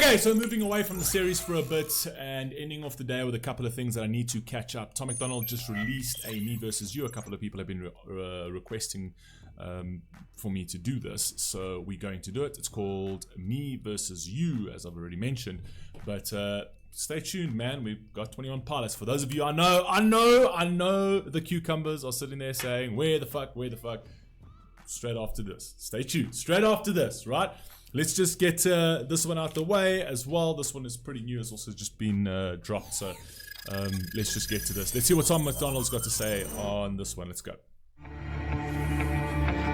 Okay, so moving away from the series for a bit and ending off the day with a couple of things that I need to catch up. Tom MacDonald just released a Me versus You. A couple of people have been requesting for me to do this, so we're going to do it. It's called Me versus You, as I've already mentioned. But stay tuned, man. We've got 21 pilots. For those of you I know the cucumbers are sitting there saying, where the fuck? Straight after this. Stay tuned. Straight after this, right? Let's just get this one out the way as well. This one is pretty new. It's also just been dropped. So let's just get to this. Let's see what Tom MacDonald's got to say on this one. Let's go.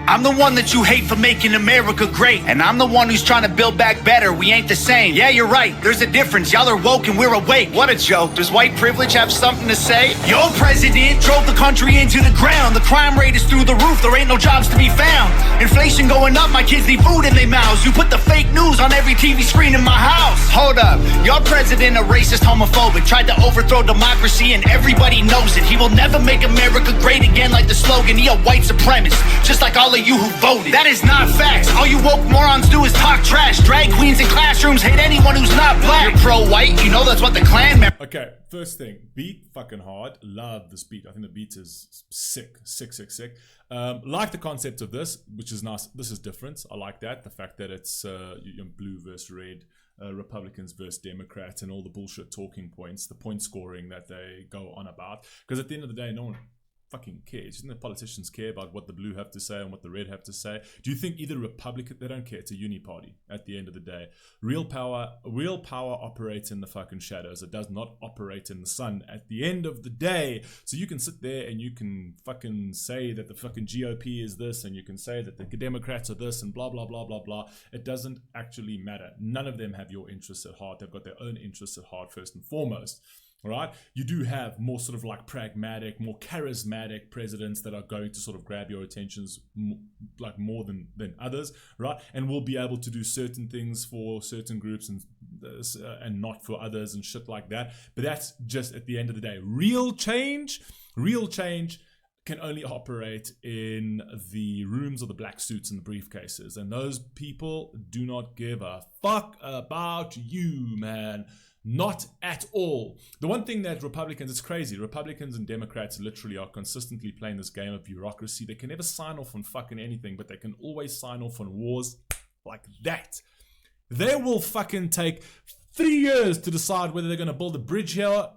I'm the one that you hate for making America great, and I'm the one who's trying to build back better. We ain't the same. Yeah, you're right. There's a difference. Y'all are woke and we're awake. What a joke. Does white privilege have something to say? Your president drove the country into the ground. The crime rate is through the roof. There ain't no jobs to be found. Inflation going up. My kids need food in their mouths. You put the fake news on every TV screen in my house. Hold up. Your president a racist, homophobic. Tried to overthrow democracy and everybody knows it. He will never make America great again like the slogan. He a white supremacist, just like all of you who voted. That is not facts. All you woke morons do is talk trash. Drag queens in classrooms hate anyone who's not black. You're pro-white, you know that's what the Klan... Okay, first thing, beat fucking hard. Love this beat. I think the beat is sick. Like the concept of this, which is nice. This is different. I like that. The fact that it's blue versus red, Republicans versus Democrats, and all the bullshit talking points, the point scoring that they go on about. Because at the end of the day, no one fucking cares. Doesn't the politicians care about what the blue have to say and what the red have to say? Do you think either Republican, they don't care, it's a uni party at the end of the day. Real power operates in the fucking shadows. It does not operate in the sun at the end of the day. So you can sit there and you can fucking say that the fucking GOP is this, and you can say that the Democrats are this, and blah blah blah blah blah. It doesn't actually matter. None of them have your interests at heart. They've got their own interests at heart first and foremost. All right, you do have more sort of like pragmatic, more charismatic presidents that are going to sort of grab your attentions like more than others, right? And will be able to do certain things for certain groups and not for others and shit like that. But that's just at the end of the day. Real change can only operate in the rooms of the black suits and the briefcases. And those people do not give a fuck about you, man. Not at all. The one thing that Republicans, it's crazy, Republicans and Democrats literally are consistently playing this game of bureaucracy. They can never sign off on fucking anything, but they can always sign off on wars like that. They will fucking take 3 years to decide whether they're going to build a bridge here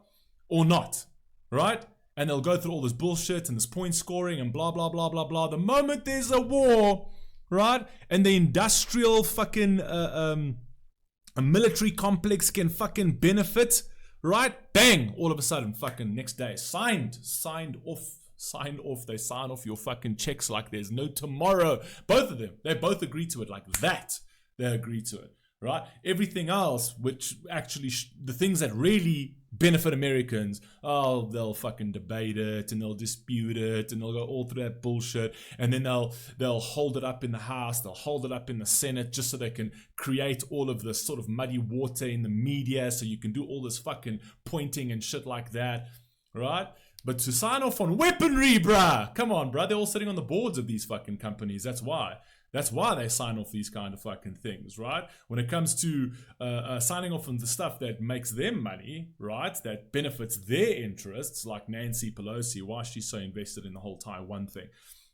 or not, right? And they'll go through all this bullshit and this point scoring and blah, blah, blah, blah, blah. The moment there's a war, right? And the industrial fucking... a military complex can fucking benefit, right? Bang! All of a sudden, fucking next day, signed off. They sign off your fucking checks like there's no tomorrow. Both of them, they both agree to it like that. They agree to it, right? Everything else, which actually, the things that really benefit Americans, they'll fucking debate it and they'll dispute it and they'll go all through that bullshit, and then they'll hold it up in the House, they'll hold it up in the Senate just so they can create all of this sort of muddy water in the media, so you can do all this fucking pointing and shit like that, right? But to sign off on weaponry, bruh, come on, bruh, they're all sitting on the boards of these fucking companies. That's why they sign off these kind of fucking things, right? When it comes to signing off on the stuff that makes them money, right? That benefits their interests, like Nancy Pelosi, why she's so invested in the whole Taiwan thing,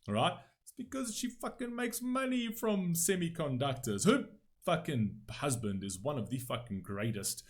right? It's because she fucking makes money from semiconductors. Her fucking husband is one of the fucking greatest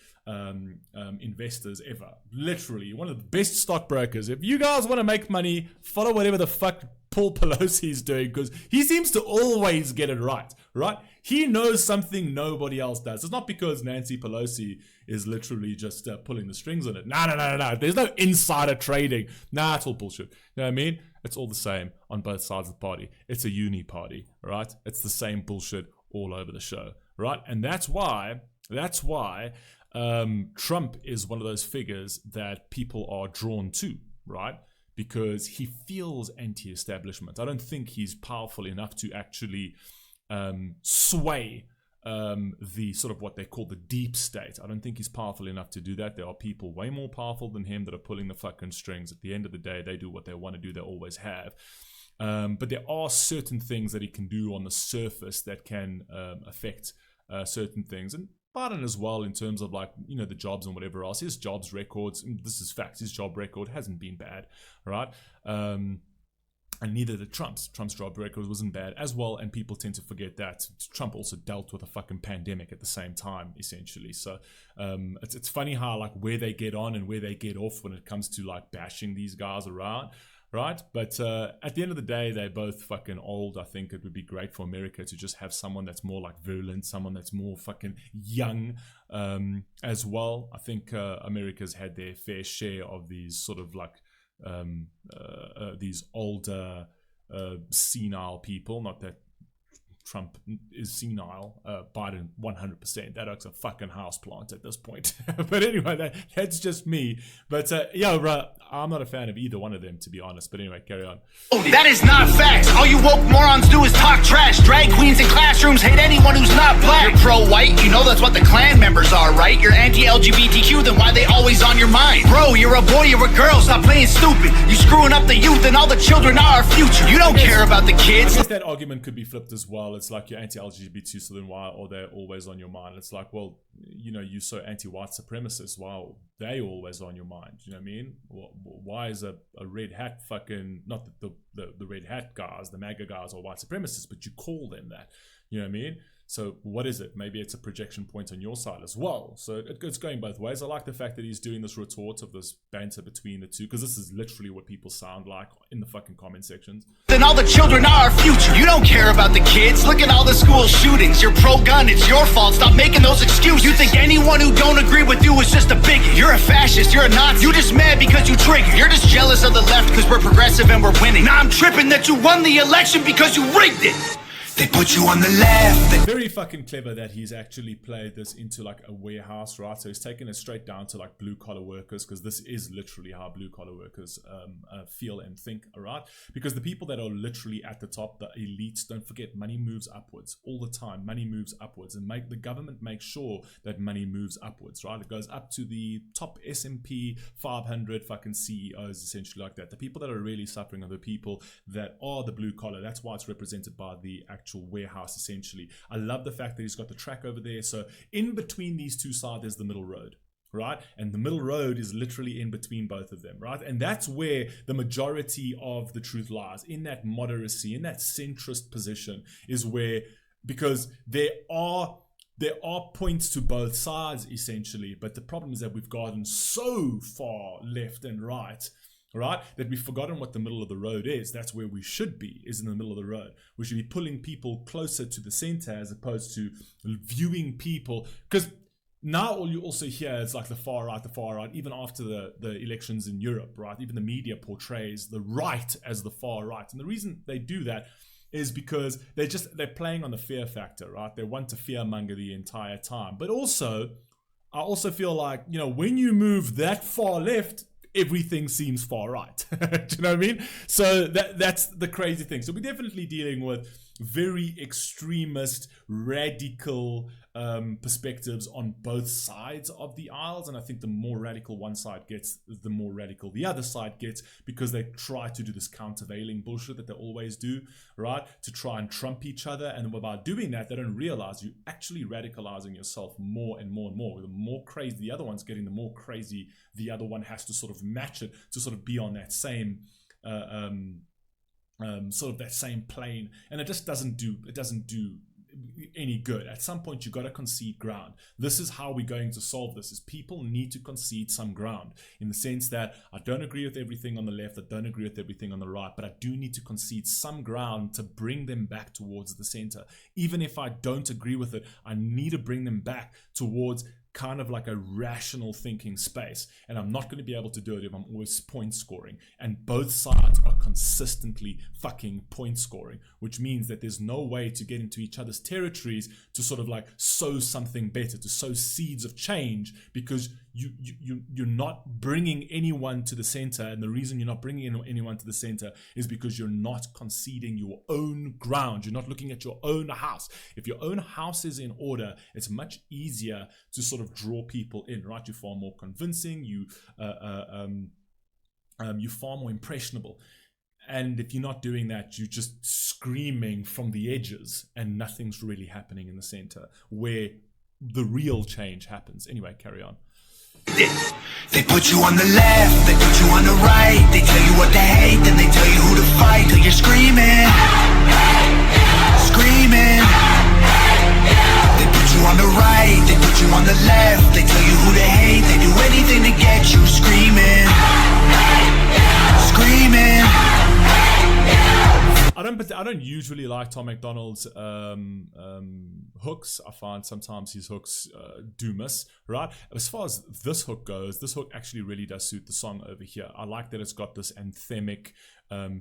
investors ever. Literally, one of the best stockbrokers. If you guys want to make money, follow whatever the fuck Paul Pelosi's doing, because he seems to always get it right? He knows something nobody else does. It's not because Nancy Pelosi is literally just pulling the strings on it. No. There's no insider trading. Nah, it's all bullshit. You know what I mean? It's all the same on both sides of the party. It's a uni party, right? It's the same bullshit all over the show, right? And that's why Trump is one of those figures that people are drawn to, right? Because he feels anti-establishment. I don't think he's powerful enough to actually sway the sort of what they call the deep state. I don't think he's powerful enough to do that. There are people way more powerful than him that are pulling the fucking strings. At the end of the day, they do what they want to do. They always have. But there are certain things that he can do on the surface that can affect certain things. And Biden as well, in terms of like, you know, the jobs and whatever else. His jobs records, this is facts, his job record hasn't been bad, right? And neither did Trump's. Trump's job record wasn't bad as well, and people tend to forget that Trump also dealt with a fucking pandemic at the same time, essentially. So it's funny how like where they get on and where they get off when it comes to like bashing these guys around, right? But at the end of the day, they're both fucking old. I think it would be great for America to just have someone that's more like virulent, someone that's more fucking young as well. I think America's had their fair share of these sort of like these older senile people. Not that Trump is senile, Biden 100%. That oak's a fucking houseplant at this point. But anyway, that's just me. But I'm not a fan of either one of them, to be honest. But anyway, carry on. That is not facts. All you woke morons do is talk trash. Drag queens in classrooms hate anyone who's not black. You're pro-white, you know that's what the Klan members are, right? You're anti-LGBTQ, then why they always on your mind? Bro, you're a boy, you're a girl, stop playing stupid. You screwing up the youth and all the children are our future. You don't care about the kids. I guess that argument could be flipped as well. It's like you're anti-LGBT, so then why are they always on your mind? It's like, well, you know, you're so anti-white supremacist, why are they always on your mind? You know what I mean? Why is a red hat fucking, not the red hat guys, the MAGA guys are white supremacists, but you call them that? You know what I mean? So what is it? Maybe it's a projection point on your side as well. So it's going both ways. I like the fact that he's doing this retort of this banter between the two, because this is literally what people sound like in the fucking comment sections. Then all the children are our future. You don't care about the kids. Look at all the school shootings. You're pro-gun, it's your fault. Stop making those excuses. You think anyone who don't agree with you is just a bigot. You're a fascist, you're a Nazi. You just mad because you trigger. You're just jealous of the left because we're progressive and we're winning. Now I'm tripping that you won the election because you rigged it. They put you on the left. Very fucking clever that he's actually played this into like a warehouse, right? So he's taken it straight down to like blue collar workers, because this is literally how blue collar workers feel and think, all right? Because the people that are literally at the top, the elites, don't forget, money moves upwards all the time. Money moves upwards, and the government makes sure that money moves upwards, right? It goes up to the top S&P 500 fucking CEOs, essentially like that. The people that are really suffering are the people that are the blue collar. That's why it's represented by the actual warehouse, essentially. I love the fact that he's got the track over there. So in between these two sides, there's the middle road, right? And the middle road is literally in between both of them, right? And that's where the majority of the truth lies, in that moderacy, in that centrist position, is where, because there are points to both sides, essentially, but the problem is that we've gotten so far left and right, that we've forgotten what the middle of the road is. That's where we should be, is in the middle of the road. We should be pulling people closer to the center, as opposed to viewing people, because now all you also hear is like the far right, even after the elections in Europe, right? Even the media portrays the right as the far right. And the reason they do that is because they're playing on the fear factor, right? They want to fearmonger the entire time. But also, I also feel like, you know, when you move that far left, everything seems far right. Do you know what I mean? So that's the crazy thing. So we're definitely dealing with very extremist, radical perspectives on both sides of the aisles. And I think the more radical one side gets, the more radical the other side gets, because they try to do this countervailing bullshit that they always do, right? To try and trump each other. And by doing that, they don't realize you're actually radicalizing yourself more and more and more. The more crazy the other one's getting, the more crazy the other one has to sort of match it to sort of be on that same sort of that same plane. And it just doesn't do any good. At some point, you got to concede ground. This is how we're going to solve this, is people need to concede some ground, in the sense that I don't agree with everything on the left, I don't agree with everything on the right, but I do need to concede some ground to bring them back towards the center. Even if I don't agree with it, I need to bring them back towards kind of like a rational thinking space. And I'm not going to be able to do it if I'm always point scoring. And both sides are consistently fucking point scoring, which means that there's no way to get into each other's territories to sort of like sow something better, to sow seeds of change, because you're not bringing anyone to the center. And the reason you're not bringing anyone to the center is because you're not conceding your own ground. You're not looking at your own house. If your own house is in order, it's much easier to sort of draw people in, right? You're far more convincing. You're far more impressionable. And if you're not doing that, you're just screaming from the edges and nothing's really happening in the center, where the real change happens. Anyway, carry on. They put you on the left, they put you on the right. They tell you what to hate, then they tell you who to fight. Till you're screaming, screaming. They put you on the right, they put you on the left. They tell you who to hate, they do anything to get you screaming, screaming. I don't usually like Tom MacDonald's hooks. I find sometimes his hooks do miss, right? As far as this hook goes, this hook actually really does suit the song over here. I like that it's got this anthemic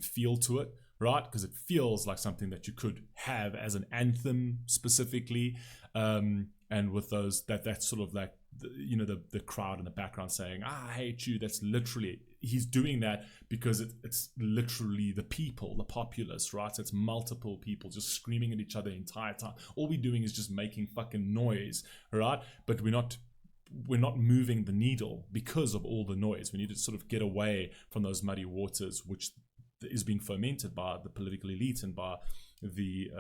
feel to it, right? Because it feels like something that you could have as an anthem specifically, and with those that's sort of like the crowd in the background saying I hate you. That's literally, he's doing that because it's literally the people, the populace, right? So it's multiple people just screaming at each other the entire time. All we're doing is just making fucking noise, right? But we're not moving the needle because of all the noise. We need to sort of get away from those muddy waters, which is being fomented by the political elite and by the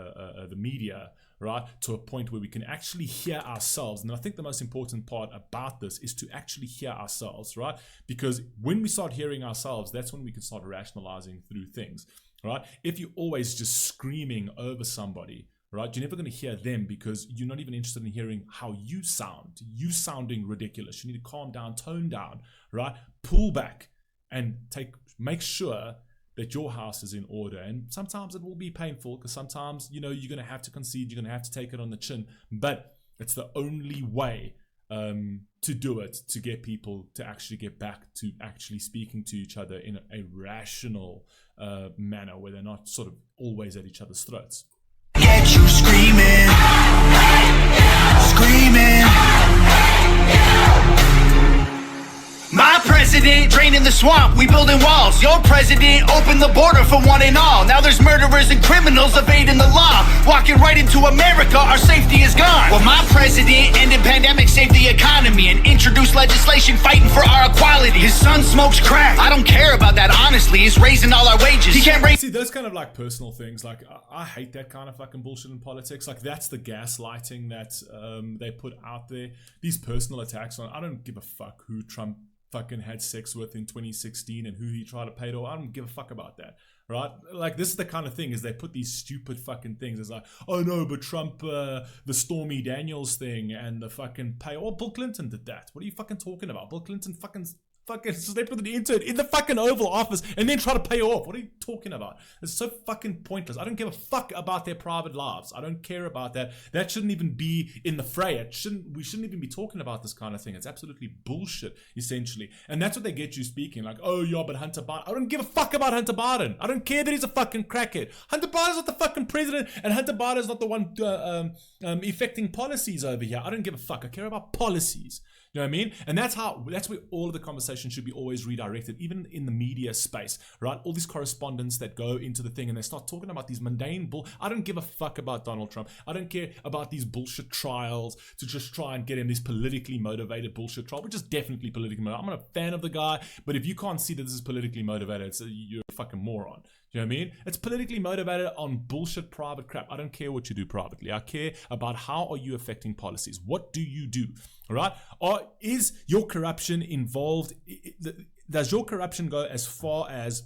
media, right, to a point where we can actually hear ourselves. And I think the most important part about this is to actually hear ourselves, right? Because when we start hearing ourselves, that's when we can start rationalizing through things, right? If you're always just screaming over somebody, right, you're never going to hear them because you're not even interested in hearing how you sound. You sounding ridiculous. You need to calm down, tone down, right? Pull back and make sure that your house is in order. And sometimes it will be painful because sometimes, you're going to have to concede, you're going to have to take it on the chin, but it's the only way to do it, to get people to actually get back to actually speaking to each other in a rational manner where they're not sort of always at each other's throats. Get you screaming, screaming. My president draining the swamp, we building walls. Your president opened the border for one and all. Now there's murderers and criminals evading the law, walking right into America, our safety is gone. Well, my president ended pandemic, saved the economy, and introduced legislation fighting for our equality. His son smokes crack, I don't care about that honestly. He's raising all our wages, he can't raise. See, those kind of like personal things, like I hate that kind of fucking bullshit in politics. Like that's the gaslighting that they put out there. These personal attacks on, I don't give a fuck who Trump fucking had sex with in 2016 and who he tried to pay to. I don't give a fuck about that, right? Like this is the kind of thing, is they put these stupid fucking things. It's like, oh no, but Trump, the Stormy Daniels thing and the fucking pay. Oh, Bill Clinton did that. What are you fucking talking about? Bill Clinton fucking slept with an intern in the fucking Oval Office and then try to pay off. What are you talking about? It's so fucking pointless. I don't give a fuck about their private lives. I don't care about that. That shouldn't even be in the fray. We shouldn't even be talking about this kind of thing. It's absolutely bullshit, essentially. And that's what they get you speaking. Like, oh yeah, but Hunter Biden. I don't give a fuck about Hunter Biden. I don't care that he's a fucking crackhead. Hunter Biden's not the fucking president, and Hunter Biden's not the one effecting policies over here. I don't give a fuck. I care about policies. You know what I mean? And that's where all of the conversation should be always redirected, even in the media space, right? All these correspondents that go into the thing and they start talking about these mundane I don't give a fuck about Donald Trump. I don't care about these bullshit trials to just try and get him this politically motivated bullshit trial, which is definitely politically motivated. I'm not a fan of the guy, but if you can't see that this is politically motivated, you're a fucking moron. You know what I mean? It's politically motivated on bullshit private crap. I don't care what you do privately. I care about how are you affecting policies. What do you do? All right? Or is your corruption involved? Does your corruption go as far as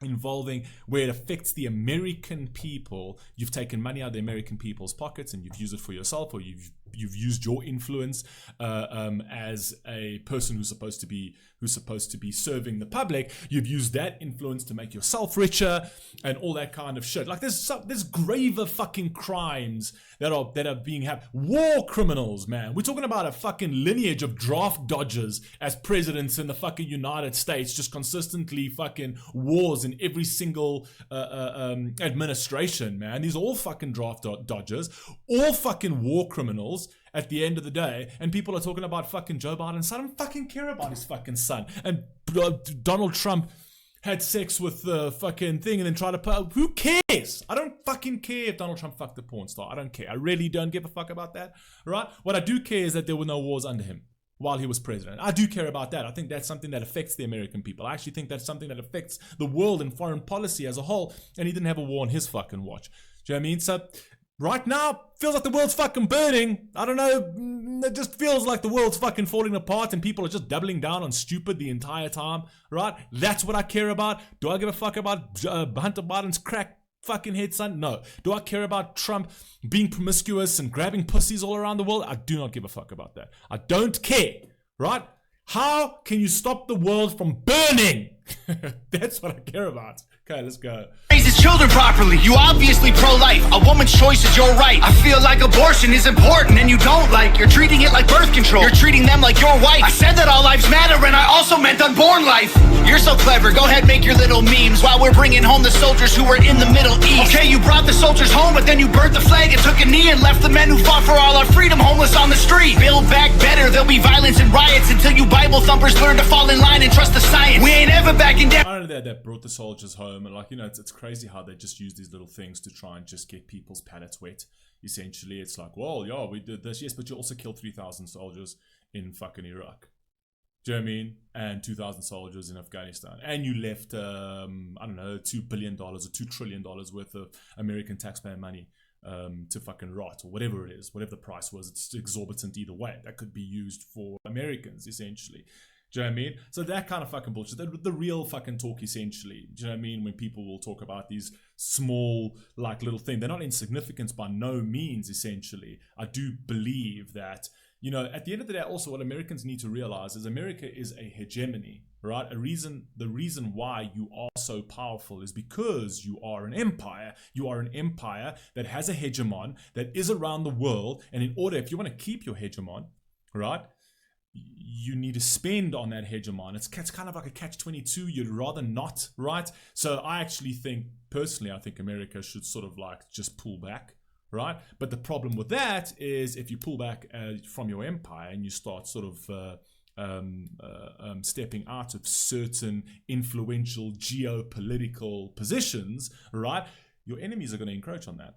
involving where it affects the American people? You've taken money out of the American people's pockets and you've used it for yourself, or you've used your influence as a person who's supposed to be serving the public. You've used that influence to make yourself richer and all that kind of shit. Like there's graver fucking crimes that are being had. War criminals, man. We're talking about a fucking lineage of draft dodgers as presidents in the fucking United States, just consistently fucking wars in every single administration, man. These are all fucking draft dodgers, all fucking war criminals at the end of the day. And people are talking about fucking Joe Biden's son. I don't fucking care about his fucking son. And Donald Trump had sex with the fucking thing and then tried to who cares? I don't fucking care if Donald Trump fucked the porn star. I don't care. I really don't give a fuck about that, right? What I do care is that there were no wars under him while he was president. I do care about that. I think that's something that affects the American people. I actually think that's something that affects the world and foreign policy as a whole. And he didn't have a war on his fucking watch. Do you know what I mean? So Right now, feels like the world's fucking burning. I don't know. It just feels like the world's fucking falling apart and people are just doubling down on stupid the entire time. Right? That's what I care about. Do I give a fuck about Hunter Biden's crack fucking head, son? No. Do I care about Trump being promiscuous and grabbing pussies all around the world? I do not give a fuck about that. I don't care. Right? How can you stop the world from burning? That's what I care about. Okay, let's go. Raise his children properly. You obviously pro-life. A woman's choice is your right. I feel like abortion is important and you don't like. You're treating it like birth control. You're treating them like your wife. I said that all lives matter and I also meant unborn life. You're so clever. Go ahead, make your little memes while we're bringing home the soldiers who were in the Middle East. Okay, you brought the soldiers home, but then you burnt the flag and took a knee and left the men who fought for all our freedom homeless on the street. Build back better. There'll be violence and riots until you Bible thumpers learn to fall in line and trust the science. We ain't ever backing down. I don't know that brought the soldiers home, and like, you know, it's crazy how they just use these little things to try and just get people's palates wet. Essentially, it's like, well, yeah, we did this, yes, but you also killed 3,000 soldiers in fucking Iraq. Do you know what I mean? And 2,000 soldiers in Afghanistan, and you left, I don't know, $2 billion or $2 trillion worth of American taxpayer money to fucking rot, or whatever it is, whatever the price was. It's exorbitant either way. That could be used for Americans, essentially. Do you know what I mean? So that kind of fucking bullshit, the real fucking talk, essentially. Do you know what I mean? When people will talk about these small, like, little things, they're not insignificant by no means, essentially. I do believe that, you know, at the end of the day, also what Americans need to realize is America is a hegemony, right? The reason why you are so powerful is because you are an empire. You are an empire that has a hegemon that is around the world. And in order, if you want to keep your hegemon, right, you need to spend on that hegemon. It's kind of like a catch-22. You'd rather not, right? So I actually think, personally, I think America should sort of like just pull back, right? But the problem with that is if you pull back from your empire and you start sort of stepping out of certain influential geopolitical positions, right, your enemies are going to encroach on that.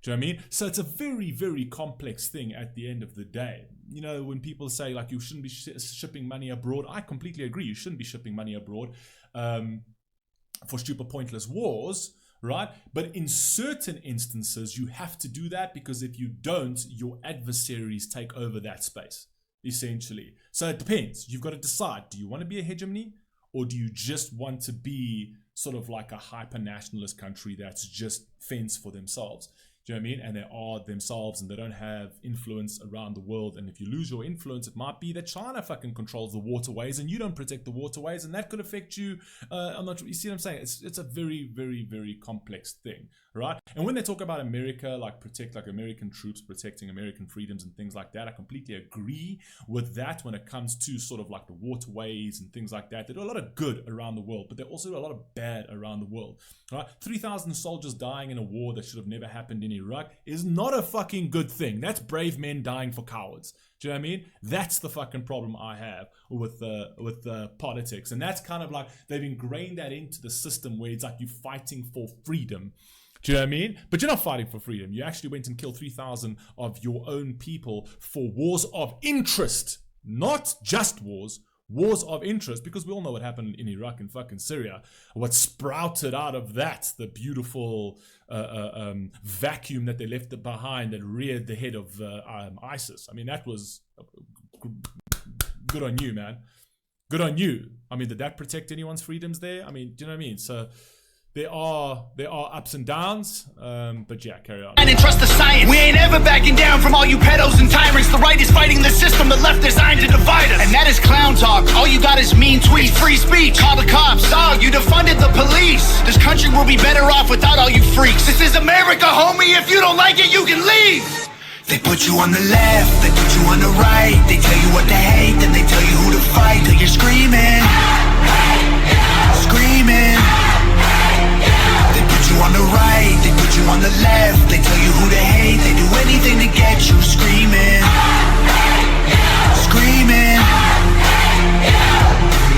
Do you know what I mean? So it's a very, very complex thing at the end of the day. You know, when people say like you shouldn't be shipping money abroad, I completely agree. You shouldn't be shipping money abroad for stupid, pointless wars, right? But in certain instances, you have to do that because if you don't, your adversaries take over that space, essentially. So it depends. You've got to decide, do you want to be a hegemony or do you just want to be sort of like a hyper-nationalist country that's just fence for themselves? Do you know what I mean? And they are themselves and they don't have influence around the world. And if you lose your influence, it might be that China fucking controls the waterways and you don't protect the waterways, and that could affect you. You see what I'm saying? It's a very, very, very complex thing, right? And when they talk about America, like protect like American troops, protecting American freedoms and things like that, I completely agree with that when it comes to sort of like the waterways and things like that. They do a lot of good around the world, but they also do a lot of bad around the world, right? 3,000 soldiers dying in a war that should have never happened in Iraq is not a fucking good thing. That's brave men dying for cowards. Do you know what I mean? That's the fucking problem I have with politics. And that's kind of like they've ingrained that into the system where it's like you're fighting for freedom. Do you know what I mean? But you're not fighting for freedom. You actually went and killed 3,000 of your own people for wars of interest, not just wars of interest, because we all know what happened in Iraq and fucking Syria. What sprouted out of that, the beautiful vacuum that they left behind that reared the head of ISIS. I mean, that was good on you, man. Good on you. I mean, did that protect anyone's freedoms there? I mean, do you know what I mean? So there are ups and downs, but yeah, carry on. And trust the science. We ain't ever backing down from all you pedos and tyrants. The right is fighting the system, the left designed to divide us. And that is clown talk. All you got is mean tweets, free speech. Call the cops, dog. You defunded the police. This country will be better off without all you freaks. This is America, homie. If you don't like it, you can leave. They put you on the left, they put you on the right. They tell you what to hate, then they tell you who to fight. Till you're screaming, screaming. You on the right, they put you on the left. They tell you who to hate, they do anything to get you screaming, screaming.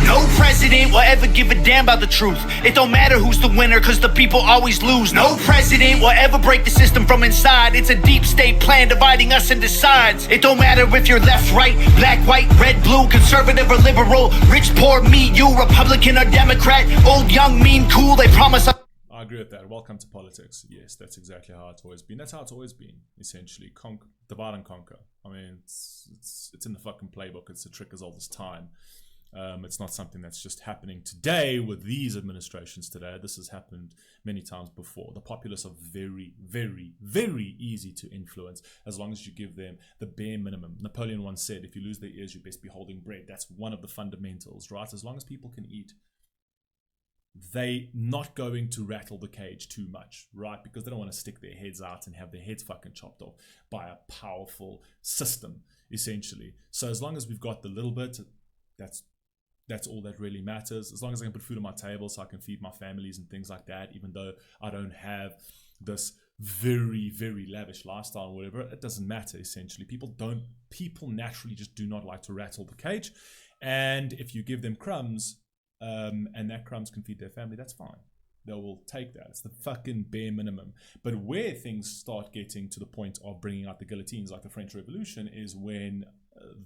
No president will ever give a damn about the truth. It don't matter who's the winner, cause the people always lose. No president will ever break the system from inside. It's a deep state plan dividing us into sides. It don't matter if you're left, right, black, white, red, blue, conservative or liberal, rich, poor, me, you, Republican or Democrat, old, young, mean, cool. They promise us. I agree with that. Welcome to politics. Yes, that's exactly how it's always been. That's how it's always been, essentially. Divide and conquer. I mean, it's in the fucking playbook. It's a trick as old as time. It's not something that's just happening today with these administrations today. This has happened many times before. The populace are very, very, very easy to influence as long as you give them the bare minimum. Napoleon once said, if you lose their ears, you best be holding bread. That's one of the fundamentals, right? As long as people can eat, they not going to rattle the cage too much, right? Because they don't want to stick their heads out and have their heads fucking chopped off by a powerful system, essentially. So as long as we've got the little bit, that's all that really matters. As long as I can put food on my table so I can feed my families and things like that, even though I don't have this very, very lavish lifestyle or whatever, it doesn't matter, essentially. People naturally just do not like to rattle the cage. And if you give them crumbs, and that crumbs can feed their family, that's fine. They will take that. It's the fucking bare minimum. But where things start getting to the point of bringing out the guillotines like the French Revolution is when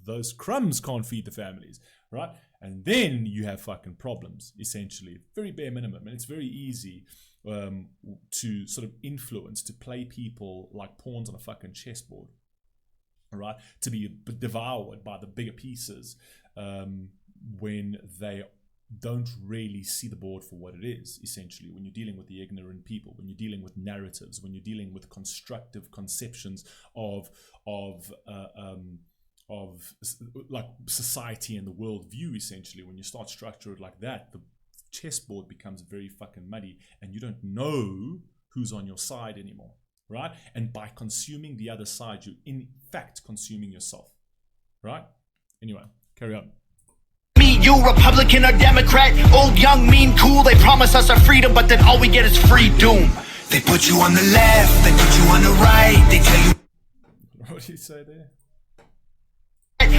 those crumbs can't feed the families, right? And then you have fucking problems, essentially. Very bare minimum. And it's very easy to sort of influence, to play people like pawns on a fucking chessboard, right? To be devoured by the bigger pieces when they don't really see the board for what it is, essentially. When you're dealing with the ignorant people, when you're dealing with narratives, when you're dealing with constructive conceptions of like society and the world view, essentially. When you start structuring it like that, the chessboard becomes very fucking muddy and you don't know who's on your side anymore, right? And by consuming the other side, you're in fact consuming yourself, right? Anyway, carry on. Me, you, Republican or Democrat, old, young, mean, cool, they promise us our freedom, but then all we get is free doom. They put you on the left, they put you on the right, they tell you... What did you say there?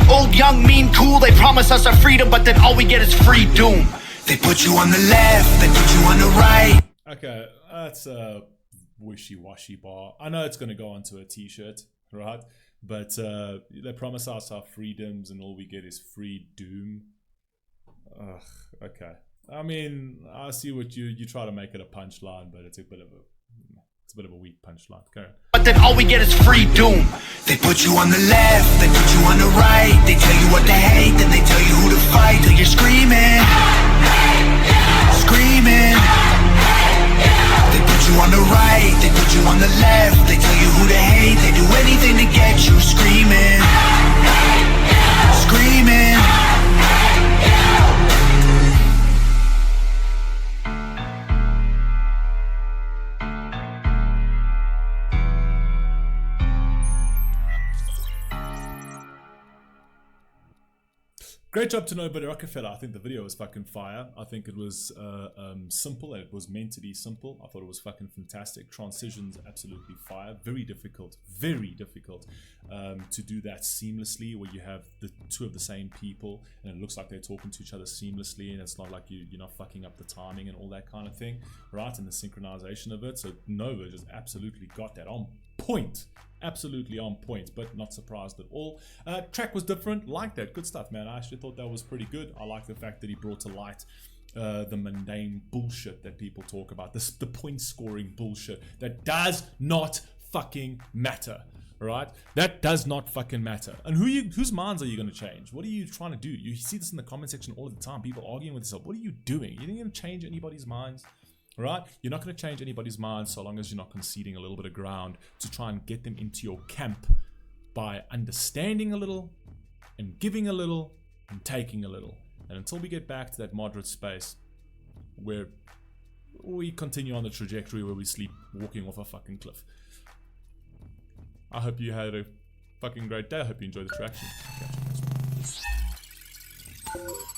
Old, young, mean, cool, they promise us our freedom, but then all we get is free doom. They put you on the left, they put you on the right. Okay, that's a wishy-washy bar. I know it's going to go onto a t-shirt, right? But they promise us our freedoms and all we get is free doom. Ugh, okay. I mean, I see what you try to make it a punchline, but it's a bit of a weak punchline. Go on. But then all we get is free doom. They put you on the left, they put you on the right. They tell you what to hate, then they tell you who to fight. Till you're screaming, screaming. They put you on the right, they put you on the left. They tell you who to hate, they do anything to get you screaming, screaming. Great job to Nobody Rockefeller. I think the video was fucking fire. I think it was simple. It was meant to be simple. I thought it was fucking fantastic. Transitions, absolutely fire. Very difficult to do that seamlessly, where you have the two of the same people and it looks like they're talking to each other seamlessly, and it's not like you're not fucking up the timing and all that kind of thing, right? And the synchronization of it. So Nova just absolutely got that on point. Absolutely on point, but not surprised at all. Track was different, like that. Good stuff, man. I actually thought that was pretty good. I like the fact that he brought to light the mundane bullshit that people talk about. The point scoring bullshit that does not fucking matter, right? That does not fucking matter. And whose minds are you going to change? What are you trying to do? You see this in the comment section all the time. People arguing with themselves. What are you doing? You think you're going to change anybody's minds? Right? You're not going to change anybody's mind so long as you're not conceding a little bit of ground to try and get them into your camp by understanding a little and giving a little and taking a little. And until we get back to that moderate space where we continue on the trajectory where we sleep walking off a fucking cliff. I hope you had a fucking great day. I hope you enjoyed the traction. Catch you next one.